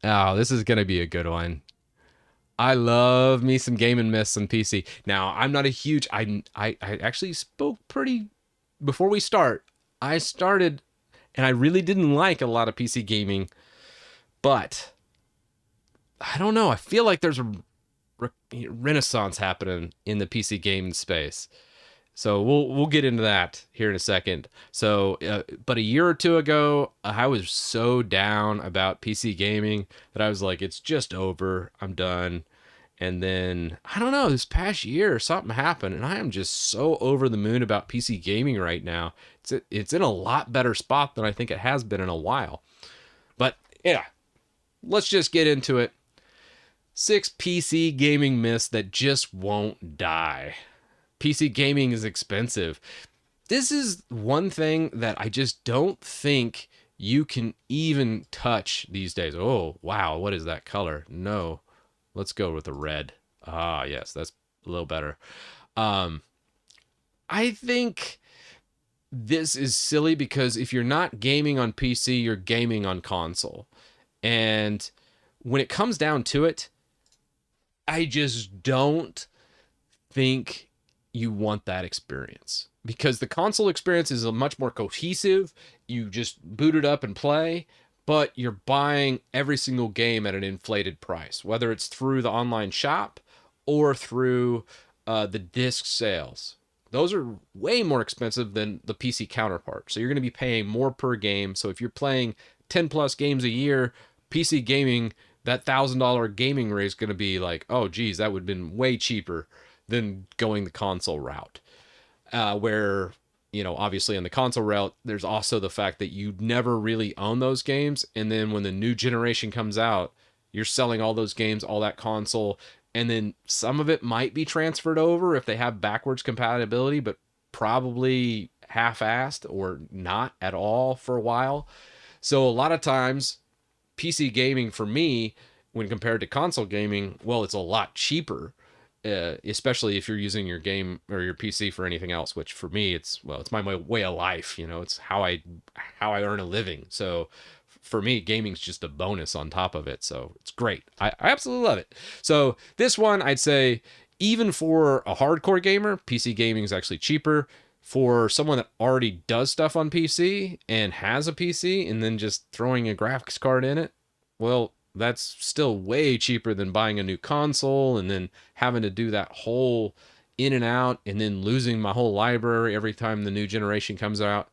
Oh, this is gonna be a good one. I love me some game and myths on PC. Now, I'm not a huge. I actually spoke pretty before we start. I started, and I really didn't like a lot of PC gaming, but I don't know. I feel like there's a renaissance happening in the PC gaming space. So we'll get into that here in a second. So, but a year or two ago, I was so down about PC gaming that I was like, it's just over. I'm done. And then I don't know, this past year something happened, and I am just so over the moon about PC gaming right now. It's in a lot better spot than I think it has been in a while. But yeah, let's just get into it. 6 PC gaming myths that just won't die. PC gaming is expensive. This is one thing that I just don't think you can even touch these days. Oh, wow, what is that color? No, let's go with the red. Ah, yes, that's a little better. Um, I think this is silly because if you're not gaming on PC, you're gaming on console. And when it comes down to it, I just don't think you want that experience because the console experience is a much more cohesive. You just boot it up and play, but you're buying every single game at an inflated price, whether it's through the online shop or through the disc sales. Those are way more expensive than the PC counterpart. So you're going to be paying more per game. So if you're playing 10 plus games a year, PC gaming, that $1,000 gaming rate is going to be like, oh, geez, that would have been way cheaper than going the console route. Where, obviously in the console route, there's also the fact that you never really own those games. And then when the new generation comes out, you're selling all those games, all that console. And then some of it might be transferred over if they have backwards compatibility, but probably half assed or not at all for a while. So a lot of times, PC gaming for me, when compared to console gaming, well, it's a lot cheaper, especially if you're using your game or your PC for anything else. Which for me, it's my way of life. It's how I earn a living. So for me, gaming's just a bonus on top of it. So it's great. I absolutely love it. So this one, I'd say, even for a hardcore gamer, PC gaming is actually cheaper. For someone that already does stuff on PC and has a PC and then just throwing a graphics card in it, well, that's still way cheaper than buying a new console and then having to do that whole in and out and then losing my whole library every time the new generation comes out.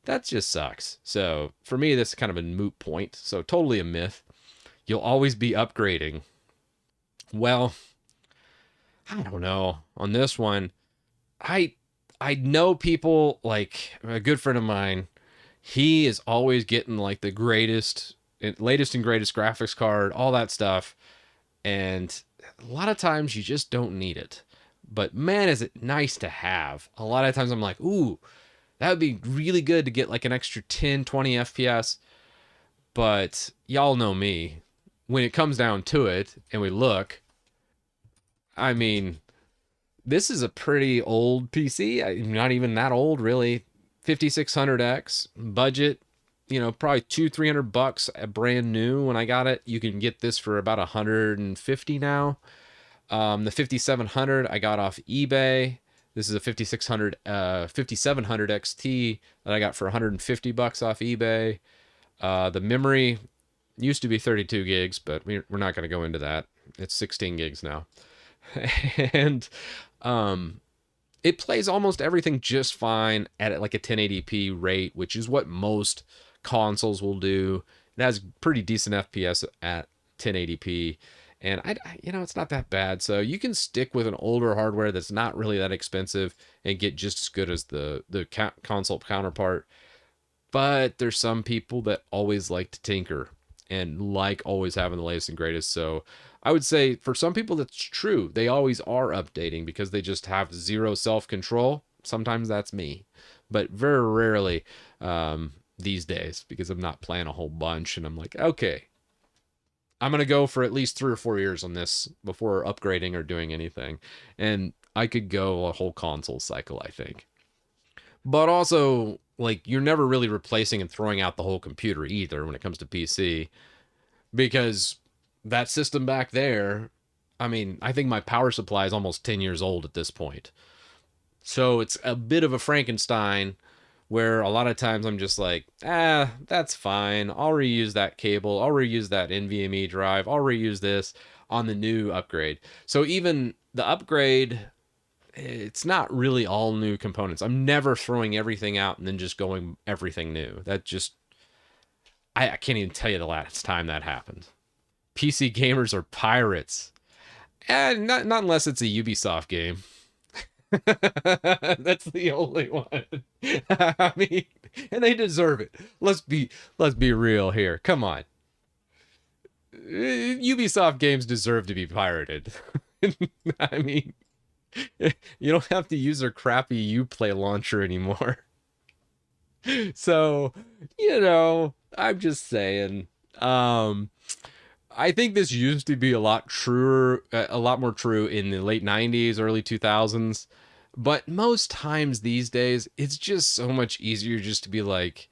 That just sucks. So for me, that's kind of a moot point. So totally a myth. You'll always be upgrading. Well, I don't know. On this one, I I know people like a good friend of mine. He is always getting like the latest and greatest graphics card, all that stuff, and a lot of times you just don't need it. But man, is it nice to have. A lot of times I'm like, ooh, that would be really good to get like an extra 10, 20 FPS. But y'all know me. When it comes down to it and we look, I mean, this is a pretty old PC. Not even that old, really. 5600X budget. Probably 300 bucks brand new when I got it. You can get this for about 150 now. The 5700 I got off eBay. This is a 5700 XT that I got for 150 bucks off eBay. The memory used to be 32 gigs, but we're not going to go into that. It's 16 gigs now. And it plays almost everything just fine at like a 1080p rate, which is what most consoles will do. It has pretty decent FPS at 1080p, and it's not that bad. So you can stick with an older hardware that's not really that expensive and get just as good as the console counterpart. But there's some people that always like to tinker and like always having the latest and greatest. So I would say for some people that's true. They always are updating because they just have zero self-control. Sometimes that's me, but very rarely these days because I'm not playing a whole bunch and I'm like, okay, I'm going to go for at least 3 or 4 years on this before upgrading or doing anything. And I could go a whole console cycle, I think. But also, like, you're never really replacing and throwing out the whole computer either when it comes to PC. because that system back there, I mean, I think my power supply is almost 10 years old at this point. So it's a bit of a Frankenstein where a lot of times I'm just like, that's fine. I'll reuse that cable. I'll reuse that NVMe drive. I'll reuse this on the new upgrade. So even the upgrade, it's not really all new components. I'm never throwing everything out and then just going everything new. That just, I can't even tell you the last time that happened. PC gamers are pirates. And not unless it's a Ubisoft game. That's the only one. I mean, and they deserve it. Let's be real here. Come on. Ubisoft games deserve to be pirated. I mean, you don't have to use their crappy Uplay launcher anymore. So, I'm just saying. I think this used to be a lot truer, a lot more true in the late 90s, early 2000s. But most times these days, it's just so much easier just to be like,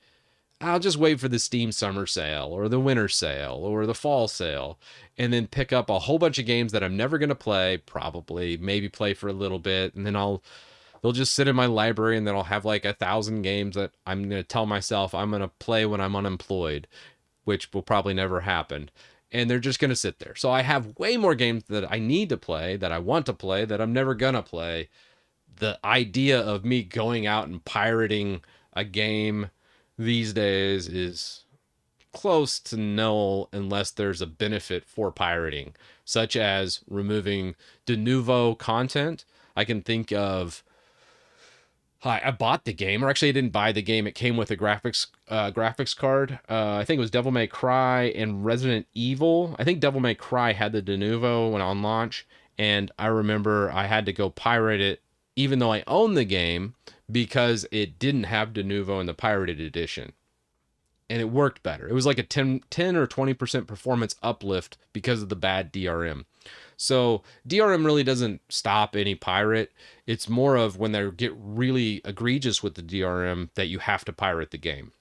I'll just wait for the Steam summer sale or the winter sale or the fall sale and then pick up a whole bunch of games that I'm never going to play, probably, maybe play for a little bit. And then they'll just sit in my library and then I'll have like 1,000 games that I'm going to tell myself I'm going to play when I'm unemployed, which will probably never happen. And they're just going to sit there. So I have way more games that I need to play, that I want to play, that I'm never going to play. The idea of me going out and pirating a game these days is close to null unless there's a benefit for pirating, such as removing de novo content. I can think of I bought the game, or actually I didn't buy the game. It came with a graphics card. I think it was Devil May Cry and Resident Evil. I think Devil May Cry had the de novo when on launch, and I remember I had to go pirate it, even though I owned the game, because it didn't have de novo in the pirated edition. And it worked better. It was like a 10 or 20% performance uplift because of the bad DRM. So DRM really doesn't stop any pirate. It's more of when they get really egregious with the DRM that you have to pirate the game.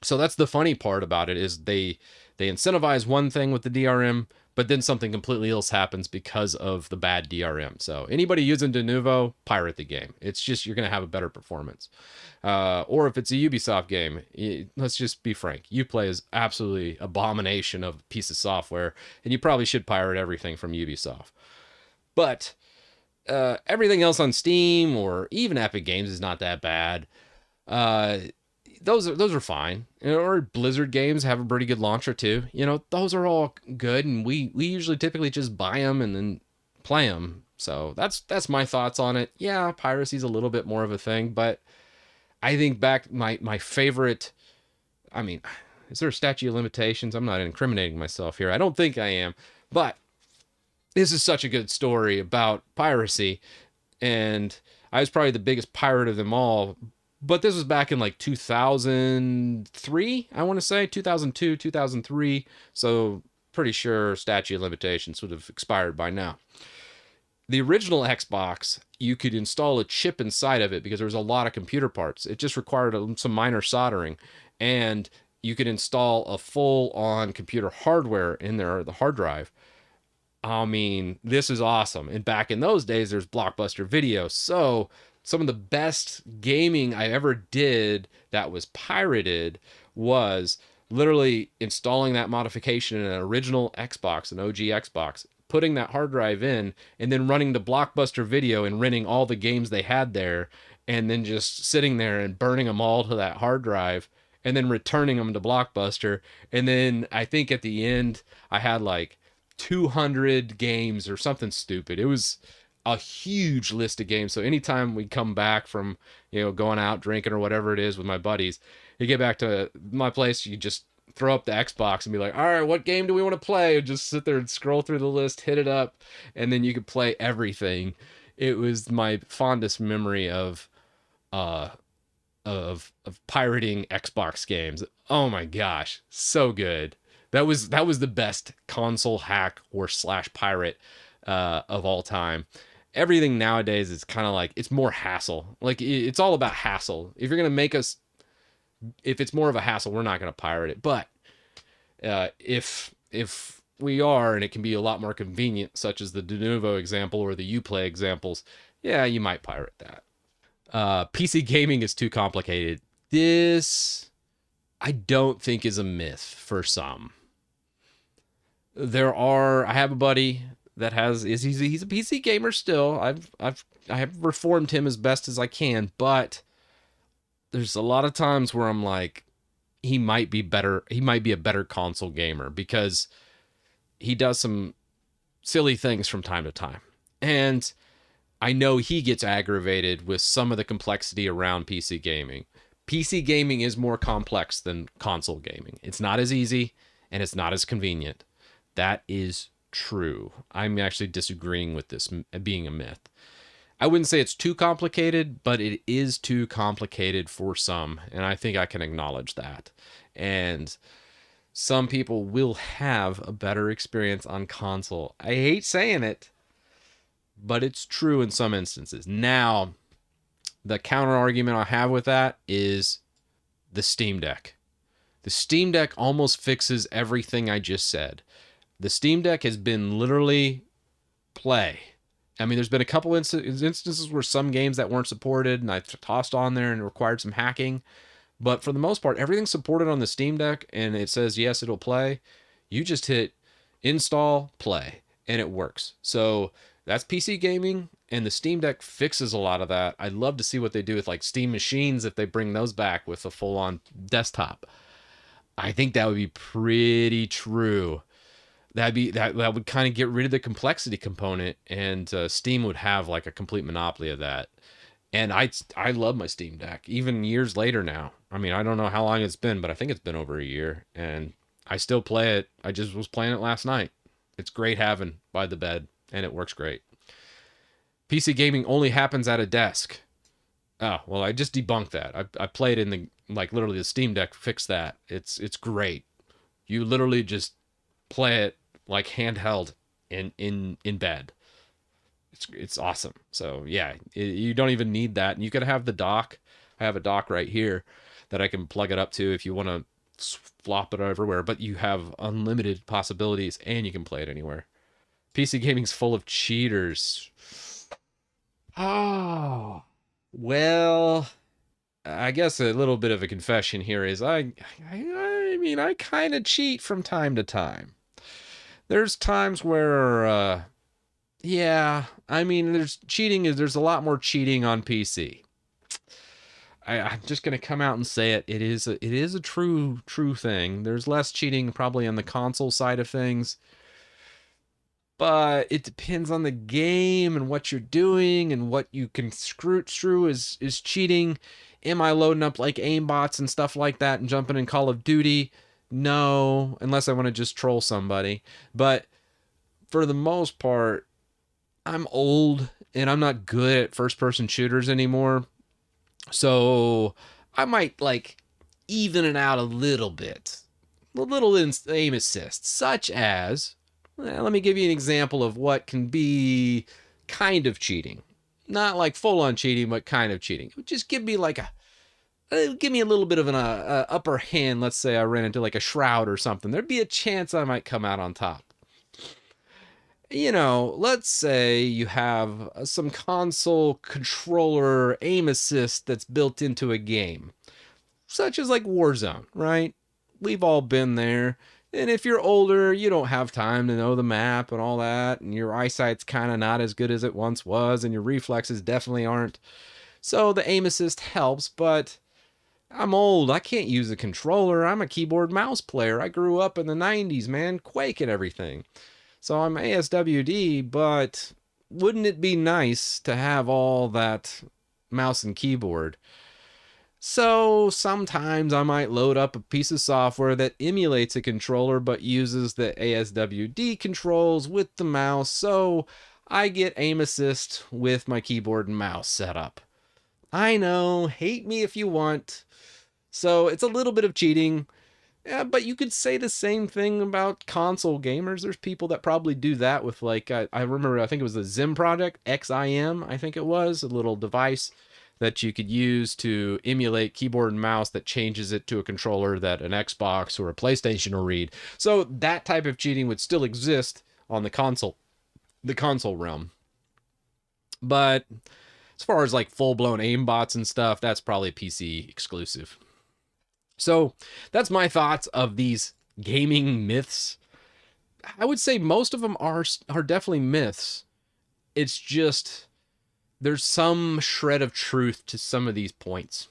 So that's the funny part about it, is they incentivize one thing with the DRM, but then something completely else happens because of the bad DRM. So anybody using de novo, pirate the game. It's just, you're going to have a better performance. Or if it's a Ubisoft game, let's just be frank. Uplay is absolutely abomination of a piece of software, and you probably should pirate everything from Ubisoft. But everything else on Steam or even Epic Games is not that bad. Those are fine. Or Blizzard games have a pretty good launcher too. Those are all good, and we usually typically just buy them and then play them. So that's my thoughts on it. Yeah, piracy's a little bit more of a thing, but I think back my favorite. I mean, is there a statute of limitations? I'm not incriminating myself here. I don't think I am, but this is such a good story about piracy, and I was probably the biggest pirate of them all. But this was back in like 2003, I want to say, 2002, 2003. So pretty sure statute of limitations would have expired by now. The original Xbox, you could install a chip inside of it because there was a lot of computer parts. It just required some minor soldering. And you could install a full-on computer hardware in there, the hard drive. I mean, this is awesome. And back in those days, there's Blockbuster Video. So some of the best gaming I ever did that was pirated was literally installing that modification in an original Xbox, an OG Xbox, putting that hard drive in, and then running the Blockbuster Video and renting all the games they had there, and then just sitting there and burning them all to that hard drive, and then returning them to Blockbuster. And then I think at the end, I had like 200 games or something stupid. It was a huge list of games. So anytime we come back from, going out drinking or whatever it is with my buddies, you get back to my place, you just throw up the Xbox and be like, all right, what game do we want to play? And just sit there and scroll through the list, hit it up, and then you could play everything. It was my fondest memory of pirating Xbox games. Oh my gosh, so good. That was the best console hack or / pirate of all time. Everything nowadays is kind of like, it's more hassle. Like, it's all about hassle. If it's more of a hassle, we're not going to pirate it. But if if we are, and it can be a lot more convenient, such as the de novo example or the Uplay examples, yeah, you might pirate that. PC gaming is too complicated. This, I don't think, is a myth for some. I have a buddy that he's a PC gamer still. I have reformed him as best as I can, but there's a lot of times where I'm like, he might be better. He might be a better console gamer because he does some silly things from time to time. And I know he gets aggravated with some of the complexity around PC gaming. PC gaming is more complex than console gaming. It's not as easy and it's not as convenient. That is true. I'm actually disagreeing with this being a myth. I wouldn't say it's too complicated, but it is too complicated for some, and I think I can acknowledge that. And some people will have a better experience on console. I hate saying it, but it's true in some instances. Now, the counter argument I have with that is the Steam Deck. The Steam Deck almost fixes everything I just said. The Steam Deck has been literally play. I mean, there's been a couple instances where some games that weren't supported and I tossed on there and required some hacking. But for the most part, everything's supported on the Steam Deck and it says, yes, it'll play. You just hit install, play, and it works. So that's PC gaming, and the Steam Deck fixes a lot of that. I'd love to see what they do with like Steam machines if they bring those back with a full on desktop. I think that would be pretty true. That would kind of get rid of the complexity component, and Steam would have like a complete monopoly of that. And I love my Steam Deck even years later now. I mean, I don't know how long it's been, but I think it's been over a year, and I still play it. I just was playing it last night. It's great having by the bed, and it works great. PC gaming only happens at a desk. Oh, well, I just debunked that. I played in the, like, literally the Steam Deck fixed that. It's great. You literally just play it like handheld in bed. It's awesome. So yeah, you don't even need that. And you could have the dock. I have a dock right here that I can plug it up to if you want to flop it everywhere. But you have unlimited possibilities, and you can play it anywhere. PC gaming's full of cheaters. Oh, well, I guess a little bit of a confession here is I mean, I kind of cheat from time to time. There's times where yeah, I mean, there's a lot more cheating on PC. I'm just gonna come out and say it. It is a true thing. There's less cheating probably on the console side of things, but it depends on the game and what you're doing and what you can screw is cheating. Am I loading up like aimbots and stuff like that and jumping in Call of Duty? No, unless I want to just troll somebody. But for the most part, I'm old and I'm not good at first person shooters anymore. So I might like even it out a little bit. A little aim assist, such as, well, let me give you an example of what can be kind of cheating. Not like full on cheating, but kind of cheating. Just give me like give me a little bit of an upper hand. Let's say I ran into like a shroud or something. There'd be a chance I might come out on top. You know, let's say you have some console controller aim assist that's built into a game, such as like Warzone, right? We've all been there. And if you're older, you don't have time to know the map and all that, and your eyesight's kind of not as good as it once was, and your reflexes definitely aren't. So the aim assist helps, but I'm old. I can't use a controller. I'm a keyboard mouse player. I grew up in the 90s, man. Quake and everything. So I'm ASWD, but wouldn't it be nice to have all that mouse and keyboard? So sometimes I might load up a piece of software that emulates a controller but uses the ASWD controls with the mouse, so I get aim assist with my keyboard and mouse setup. I know, hate me if you want. So it's a little bit of cheating. Yeah, but you could say the same thing about console gamers. There's people that probably do that with like I remember I think it was the Zim project, XIM, I think it was, a little device that you could use to emulate keyboard and mouse that changes it to a controller that an Xbox or a PlayStation will read. So that type of cheating would still exist on the console realm. But as far as like full-blown aimbots and stuff, that's probably PC exclusive. So that's my thoughts of these gaming myths. I would say most of them are definitely myths. It's just there's some shred of truth to some of these points.